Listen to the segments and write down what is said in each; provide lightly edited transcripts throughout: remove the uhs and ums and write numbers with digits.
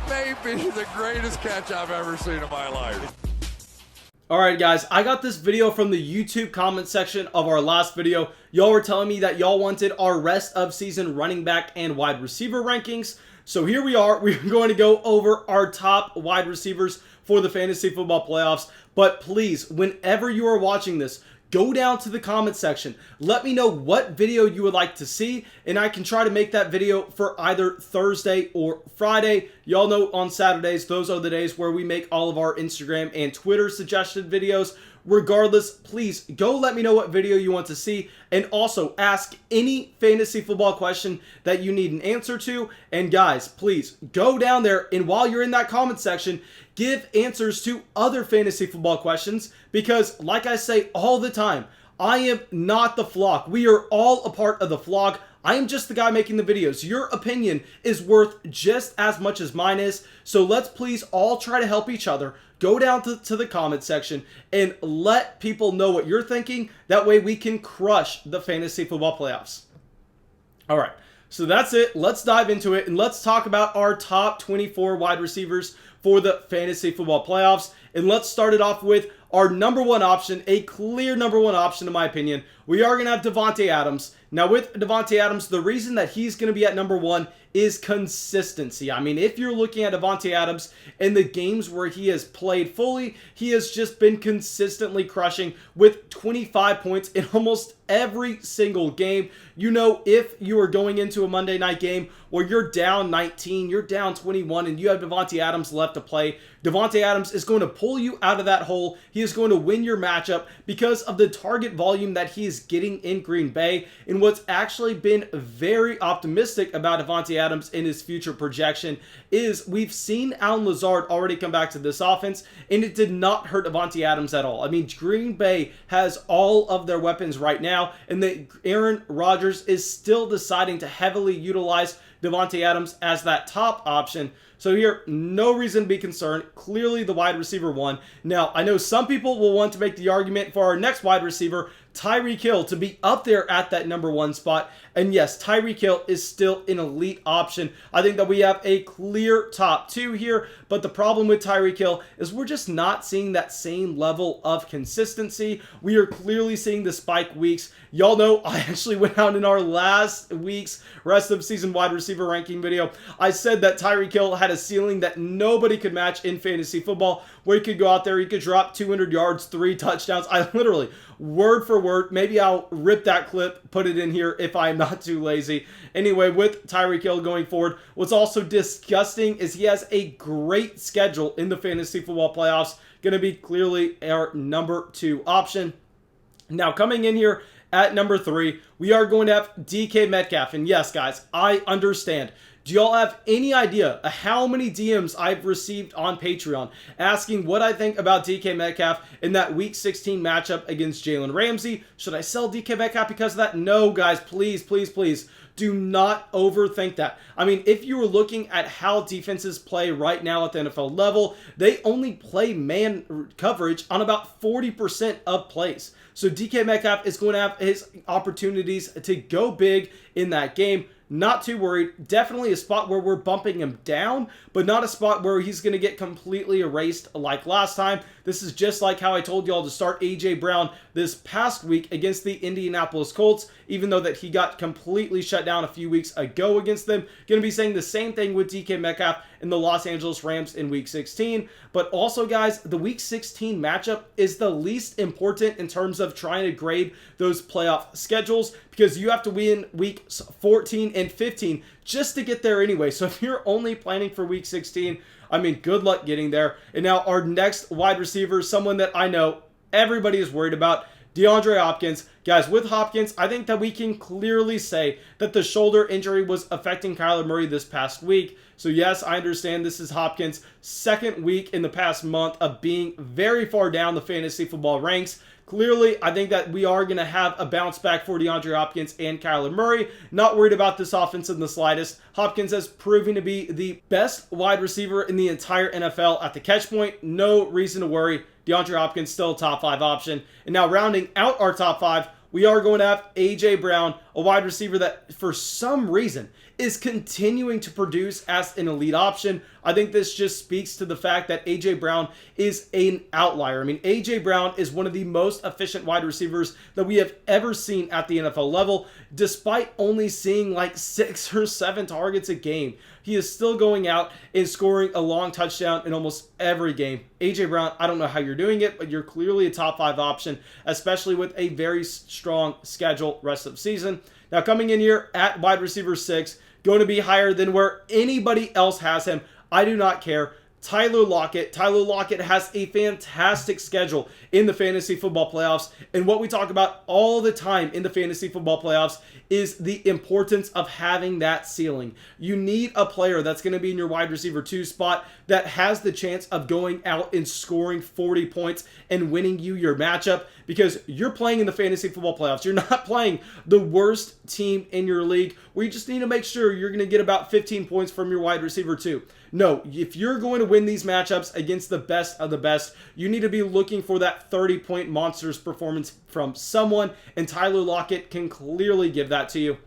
That may be the greatest catch I've ever seen in my life. Alright guys, I got this video from the YouTube comment section of our last video. Y'all were telling me that y'all wanted our rest of season running back and wide receiver rankings. So here we are. We're going to go over our top wide receivers for the fantasy football playoffs. But please, whenever you are watching this, go down to the comment section. Let me know what video you would like to see, and I can try to make that video for either Thursday or Friday. Y'all know on Saturdays, those are the days where we make all of our Instagram and Twitter suggested videos. Regardless, please go let me know what video you want to see, and also ask any fantasy football question that you need an answer to. And guys, please go down there, and while you're in that comment section, give answers to other fantasy football questions, because like I say all the time, I am not the flock. We are all a part of the flock. I am just the guy making the videos. Your opinion is worth just as much as mine is. So let's please all try to help each other. Go down to the comment section and let people know what you're thinking. That way we can crush the fantasy football playoffs. All right, so that's it. Let's dive into it, and let's talk about our top 24 wide receivers for the fantasy football playoffs. And let's start it off with our number one option, a clear number one option in my opinion. We are going to have Davante Adams. Now with Davante Adams, the reason that he's going to be at number one is consistency. I mean, if you're looking at Davante Adams in the games where he has played fully, he has just been consistently crushing with 25 points in almost every single game. You know, if you are going into a Monday night game where you're down 19, you're down 21, and you have Davante Adams left to play, Davante Adams is going to pull you out of that hole. He is going to win your matchup because of the target volume that he is getting in Green Bay. And what's actually been very optimistic about Davante Adams in his future projection is we've seen Allen Lazard already come back to this offense, and it did not hurt Davante Adams at all. I mean, Green Bay has all of their weapons right now, and Aaron Rodgers is still deciding to heavily utilize Davante Adams as that top option. So here, no reason to be concerned. Clearly the wide receiver one. Now, I know some people will want to make the argument for our next wide receiver, Tyreek Hill, to be up there at that number one spot. And yes, Tyreek Hill is still an elite option. I think that we have a clear top two here, but the problem with Tyreek Hill is we're just not seeing that same level of consistency. We are clearly seeing the spike weeks. Y'all know I actually went out in our last week's rest of season wide receiver ranking video. I said that Tyreek Hill had a ceiling that nobody could match in fantasy football, where he could go out there, he could drop 200 yards, 3 touchdowns. I literally, word for word, maybe I'll rip that clip, put it in here if I'm not too lazy. Anyway, with Tyreek Hill going forward, what's also disgusting is he has a great schedule in the fantasy football playoffs. Going to be clearly our number two option. Now coming in here at number 3, we are going to have DK Metcalf. And yes, guys, I understand. Do y'all have any idea how many DMs I've received on Patreon asking what I think about DK Metcalf in that Week 16 matchup against Jalen Ramsey? Should I sell DK Metcalf because of that? No, guys, please, please, please. Do not overthink that. I mean, if you were looking at how defenses play right now at the NFL level, they only play man coverage on about 40% of plays. So DK Metcalf is going to have his opportunities to go big in that game. Not too worried. Definitely a spot where we're bumping him down, but not a spot where he's going to get completely erased like last time. This is just like how I told y'all to start A.J. Brown this past week against the Indianapolis Colts, even though that he got completely shut down a few weeks ago against them. Going to be saying the same thing with DK Metcalf in the Los Angeles Rams in Week 16. But also, guys, the Week 16 matchup is the least important in terms of trying to grade those playoff schedules, because you have to win Weeks 14 and 15 just to get there anyway. So if you're only planning for Week 16, I mean, good luck getting there. And now our next wide receiver, someone that I know everybody is worried about, DeAndre Hopkins. Guys, with Hopkins, I think that we can clearly say that the shoulder injury was affecting Kyler Murray this past week. So yes, I understand this is Hopkins' second week in the past month of being very far down the fantasy football ranks. Clearly, I think that we are going to have a bounce back for DeAndre Hopkins and Kyler Murray. Not worried about this offense in the slightest. Hopkins has proven to be the best wide receiver in the entire NFL at the catch point. No reason to worry. DeAndre Hopkins still a top 5 option. And now rounding out our top 5, we are going to have A.J. Brown, a wide receiver that for some reason is continuing to produce as an elite option. I think this just speaks to the fact that A.J. Brown is an outlier. I mean, A.J. Brown is one of the most efficient wide receivers that we have ever seen at the NFL level, despite only seeing like 6 or 7 targets a game. He is still going out and scoring a long touchdown in almost every game. A.J. Brown, I don't know how you're doing it, but you're clearly a top 5 option, especially with a very strong schedule rest of the season. Now coming in here at wide receiver 6, going to be higher than where anybody else has him. I do not care. Tyler Lockett. Tyler Lockett has a fantastic schedule in the fantasy football playoffs. And what we talk about all the time in the fantasy football playoffs is the importance of having that ceiling. You need a player that's going to be in your wide receiver 2 spot that has the chance of going out and scoring 40 points and winning you your matchup, because you're playing in the fantasy football playoffs. You're not playing the worst team in your league where you just need to make sure you're going to get about 15 points from your wide receiver 2. No, if you're going to win these matchups against the best of the best, you need to be looking for that 30-point monsters performance from someone, and Tyler Lockett can clearly give that to you.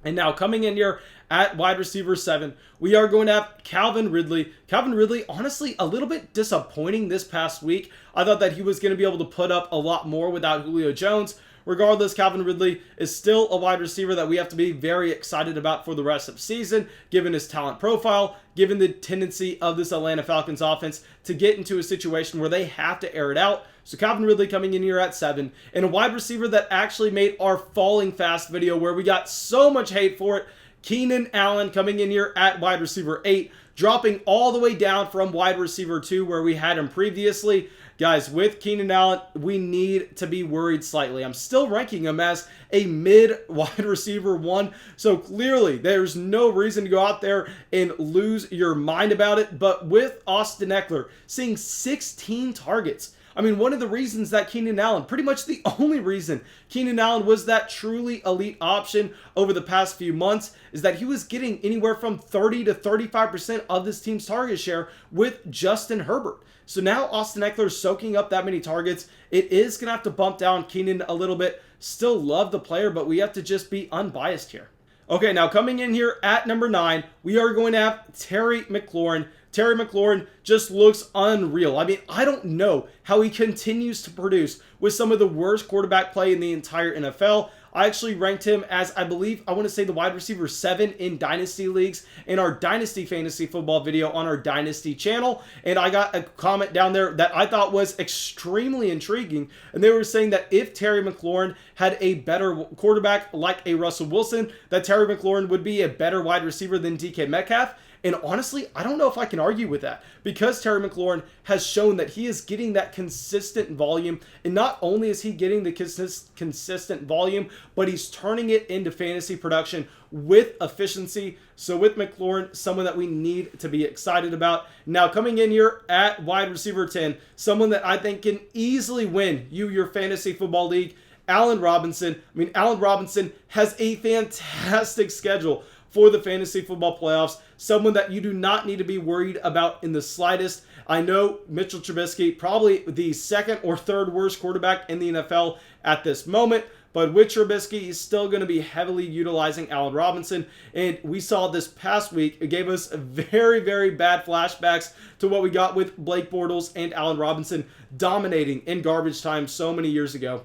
And now coming in here at wide receiver 7, we are going to have Calvin Ridley. Calvin Ridley, honestly, a little bit disappointing this past week. I thought that he was going to be able to put up a lot more without Julio Jones. Regardless, Calvin Ridley is still a wide receiver that we have to be very excited about for the rest of the season, given his talent profile, given the tendency of this Atlanta Falcons offense to get into a situation where they have to air it out. So Calvin Ridley coming in here at 7, and a wide receiver that actually made our falling fast video where we got so much hate for it, Keenan Allen coming in here at wide receiver 8, dropping all the way down from wide receiver 2 where we had him previously. Guys, with Keenan Allen, we need to be worried slightly. I'm still ranking him as a mid wide receiver 1, so clearly there's no reason to go out there and lose your mind about it. But with Austin Eckler seeing 16 targets, I mean, one of the reasons that Keenan Allen, pretty much the only reason Keenan Allen was that truly elite option over the past few months, is that he was getting anywhere from 30 to 35% of this team's target share with Justin Herbert. So now Austin Eckler is soaking up that many targets. It is going to have to bump down Keenan a little bit. Still love the player, but we have to just be unbiased here. Okay, now coming in here at number 9, we are going to have Terry McLaurin. Terry McLaurin just looks unreal. I mean, I don't know how he continues to produce with some of the worst quarterback play in the entire NFL. I actually ranked him as, I want to say the wide receiver 7 in Dynasty leagues in our Dynasty Fantasy Football video on our Dynasty channel. And I got a comment down there that I thought was extremely intriguing. And they were saying that if Terry McLaurin had a better quarterback like a Russell Wilson, that Terry McLaurin would be a better wide receiver than DK Metcalf. And honestly, I don't know if I can argue with that, because Terry McLaurin has shown that he is getting that consistent volume. And not only is he getting the consistent volume, but he's turning it into fantasy production with efficiency. So with McLaurin, someone that we need to be excited about. Now coming in here at wide receiver 10, someone that I think can easily win you your fantasy football league, Allen Robinson. I mean, Allen Robinson has a fantastic schedule for the fantasy football playoffs, someone that you do not need to be worried about in the slightest. I know Mitchell Trubisky, probably the 2nd or 3rd worst quarterback in the NFL at this moment, but with Trubisky, he's still going to be heavily utilizing Allen Robinson, and we saw this past week, it gave us very, very bad flashbacks to what we got with Blake Bortles and Allen Robinson dominating in garbage time so many years ago.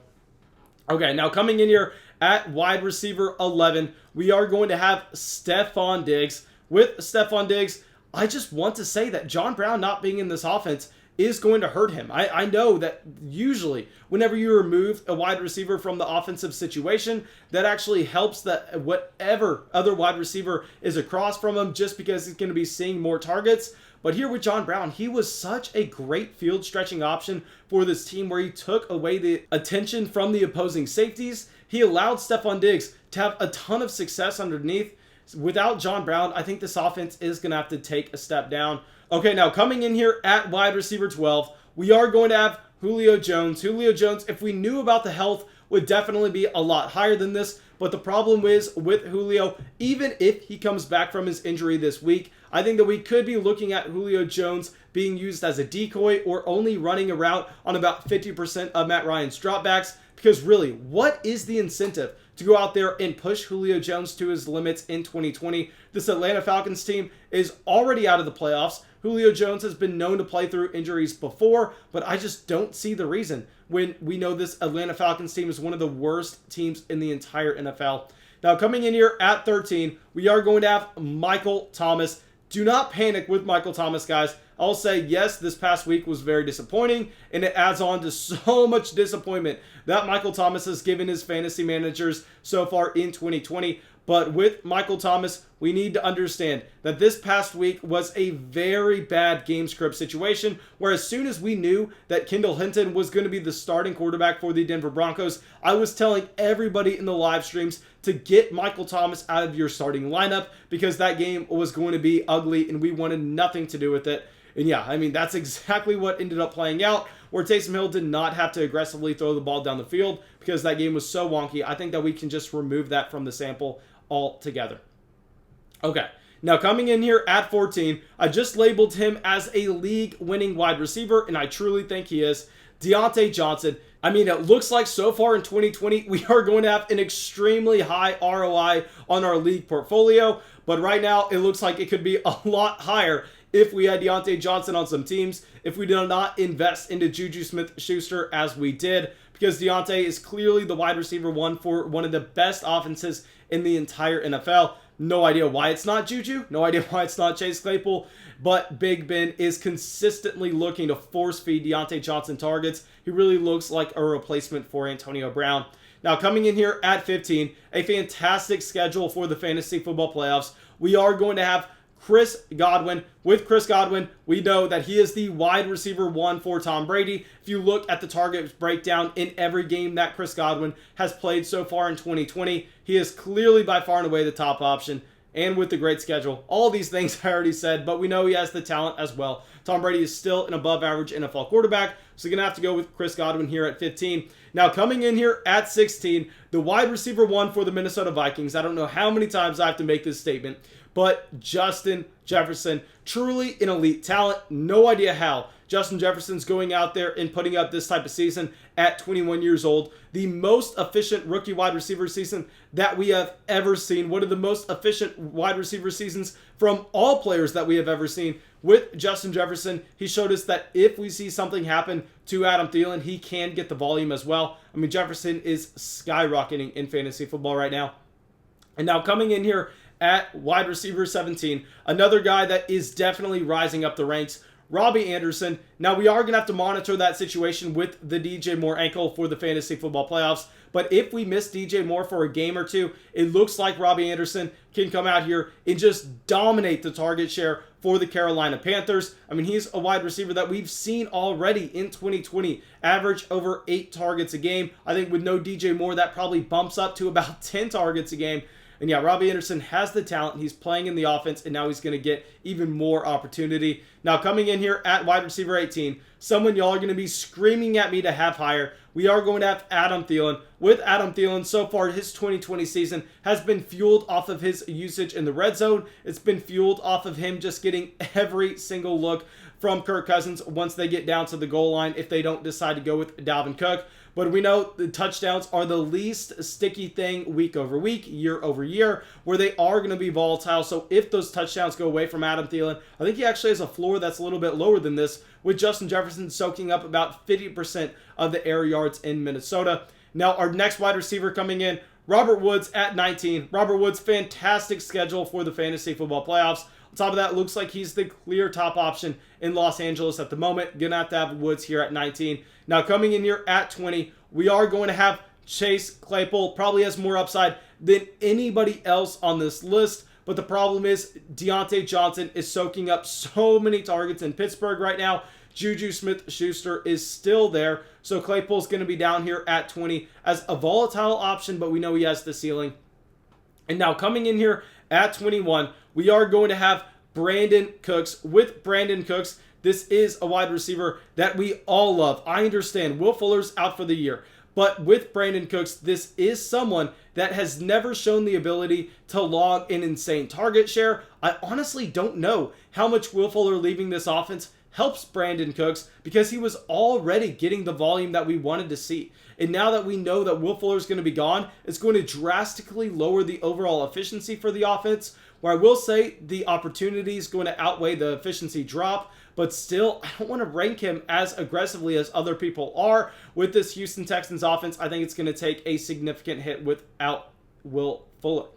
Okay, now coming in here at wide receiver 11, we are going to have Stefon Diggs. With Stefon Diggs, I just want to say that John Brown not being in this offense is going to hurt him. I know that usually whenever you remove a wide receiver from the offensive situation, that actually helps that whatever other wide receiver is across from him, just because he's going to be seeing more targets. But here with John Brown, he was such a great field stretching option for this team, where he took away the attention from the opposing safeties. He allowed Stefon Diggs to have a ton of success underneath. Without John Brown, I think this offense is going to have to take a step down. Okay, now coming in here at wide receiver 12, we are going to have Julio Jones. Julio Jones, if we knew about the health, would definitely be a lot higher than this. But the problem is with Julio, even if he comes back from his injury this week, I think that we could be looking at Julio Jones being used as a decoy or only running around on about 50% of Matt Ryan's dropbacks, Because really, what is the incentive to go out there and push Julio Jones to his limits in 2020? This Atlanta Falcons team is already out of the playoffs. Julio Jones has been known to play through injuries before, but I just don't see the reason when we know this Atlanta Falcons team is one of the worst teams in the entire NFL. Now, coming in here at 13, we are going to have Michael Thomas. Do not panic with Michael Thomas, guys. I'll say, yes, this past week was very disappointing, and it adds on to so much disappointment that Michael Thomas has given his fantasy managers so far in 2020. But with Michael Thomas, we need to understand that this past week was a very bad game script situation, where as soon as we knew that Kendall Hinton was going to be the starting quarterback for the Denver Broncos, I was telling everybody in the live streams to get Michael Thomas out of your starting lineup because that game was going to be ugly and we wanted nothing to do with it. And yeah, I mean, that's exactly what ended up playing out, where Taysom Hill did not have to aggressively throw the ball down the field because that game was so wonky. I think that we can just remove that from the sample altogether. Okay, now coming in here at 14, I just labeled him as a league-winning wide receiver, and I truly think he is. Diontae Johnson. I mean, it looks like so far in 2020, we are going to have an extremely high ROI on our league portfolio, but right now, it looks like it could be a lot higher if we had Diontae Johnson on some teams, if we did not invest into Juju Smith-Schuster as we did, because Diontae is clearly the wide receiver one for one of the best offenses in the entire NFL. No idea why it's not Juju. No idea why it's not Chase Claypool. But Big Ben is consistently looking to force feed Diontae Johnson targets. He really looks like a replacement for Antonio Brown. Now coming in here at 15, a fantastic schedule for the fantasy football playoffs. We are going to have Chris Godwin. With Chris Godwin, we know that he is the wide receiver one for Tom Brady. If you look at the target breakdown in every game that Chris Godwin has played so far in 2020, he is clearly by far and away the top option. And with the great schedule, all these things I already said, but we know he has the talent as well. Tom Brady is still an above average NFL quarterback, so you're going to have to go with Chris Godwin here at 15. Now coming in here at 16, the wide receiver one for the Minnesota Vikings. I don't know how many times I have to make this statement, but Justin Jefferson, truly an elite talent. No idea how Justin Jefferson's going out there and putting up this type of season at 21 years old. The most efficient rookie wide receiver season that we have ever seen. One of the most efficient wide receiver seasons from all players that we have ever seen. With Justin Jefferson, he showed us that if we see something happen to Adam Thielen, he can get the volume as well. I mean, Jefferson is skyrocketing in fantasy football right now. And now coming in here at wide receiver 17, another guy that is definitely rising up the ranks, Robby Anderson. Now, we are going to have to monitor that situation with the DJ Moore ankle for the fantasy football playoffs. But if we miss DJ Moore for a game or two, it looks like Robby Anderson can come out here and just dominate the target share for the Carolina Panthers. I mean, he's a wide receiver that we've seen already in 2020 average over 8 targets a game. I think with no DJ Moore, that probably bumps up to about 10 targets a game. And yeah, Robby Anderson has the talent. He's playing in the offense, and now he's going to get even more opportunity. Now, coming in here at wide receiver 18, someone y'all are going to be screaming at me to have higher. We are going to have Adam Thielen. With Adam Thielen, so far, his 2020 season has been fueled off of his usage in the red zone. It's been fueled off of him just getting every single look from Kirk Cousins once they get down to the goal line if they don't decide to go with Dalvin Cook. But we know the touchdowns are the least sticky thing week over week, year over year, where they are going to be volatile. So if those touchdowns go away from Adam Thielen, I think he actually has a floor that's a little bit lower than this, with Justin Jefferson soaking up about 50% of the air yards in Minnesota. Now, our next wide receiver coming in, Robert Woods at 19. Robert Woods, fantastic schedule for the fantasy football playoffs. On top of that, looks like he's the clear top option in Los Angeles at the moment. Gonna have to have Woods here at 19. Now coming in here at 20, we are going to have Chase Claypool. Probably has more upside than anybody else on this list. But the problem is Diontae Johnson is soaking up so many targets in Pittsburgh right now. Juju Smith-Schuster is still there. So Claypool's going to be down here at 20 as a volatile option, but we know he has the ceiling. And now coming in here at 21, we are going to have Brandin Cooks. With Brandin Cooks, this is a wide receiver that we all love. I understand Will Fuller's out for the year. But with Brandin Cooks, this is someone that has never shown the ability to log an insane target share. I honestly don't know how much Will Fuller leaving this offense helps Brandin Cooks because he was already getting the volume that we wanted to see. And now that we know that Will Fuller is going to be gone, it's going to drastically lower the overall efficiency for the offense, where I will say the opportunity is going to outweigh the efficiency drop, but still, I don't want to rank him as aggressively as other people are. With this Houston Texans offense, I think it's going to take a significant hit without Will Fuller.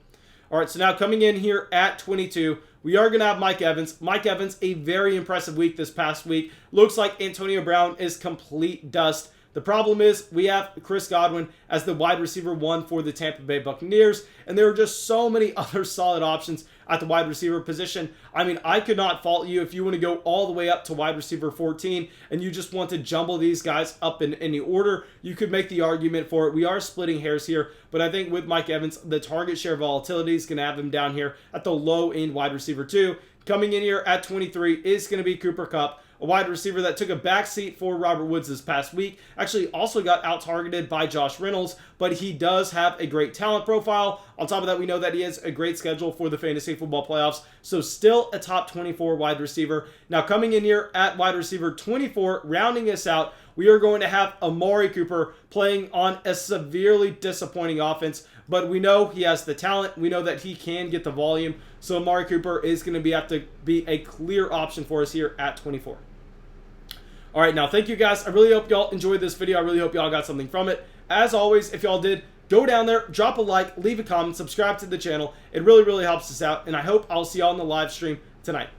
All right, so now coming in here at 22, we are going to have Mike Evans. Mike Evans, a very impressive week this past week. Looks like Antonio Brown is complete dust. The problem is we have Chris Godwin as the wide receiver 1 for the Tampa Bay Buccaneers, and there are just so many other solid options at the wide receiver position. I mean, I could not fault you if you want to go all the way up to wide receiver 14 and you just want to jumble these guys up in any order. You could make the argument for it. We are splitting hairs here, but I think with Mike Evans, the target share volatility is going to have him down here at the low end wide receiver 2. Coming in here at 23 is going to be Cooper Kupp, a wide receiver that took a backseat for Robert Woods this past week. Actually also got out-targeted by Josh Reynolds, but he does have a great talent profile. On top of that, we know that he has a great schedule for the fantasy football playoffs, so still a top 24 wide receiver. Now coming in here at wide receiver 24, rounding us out, we are going to have Amari Cooper playing on a severely disappointing offense, but we know he has the talent. We know that he can get the volume, so Amari Cooper is going to have to be a clear option for us here at 24. All right, now thank you guys. I really hope y'all enjoyed this video. I really hope y'all got something from it. As always, if y'all did, go down there, drop a like, leave a comment, subscribe to the channel. It really, really helps us out, and I hope I'll see y'all in the live stream tonight.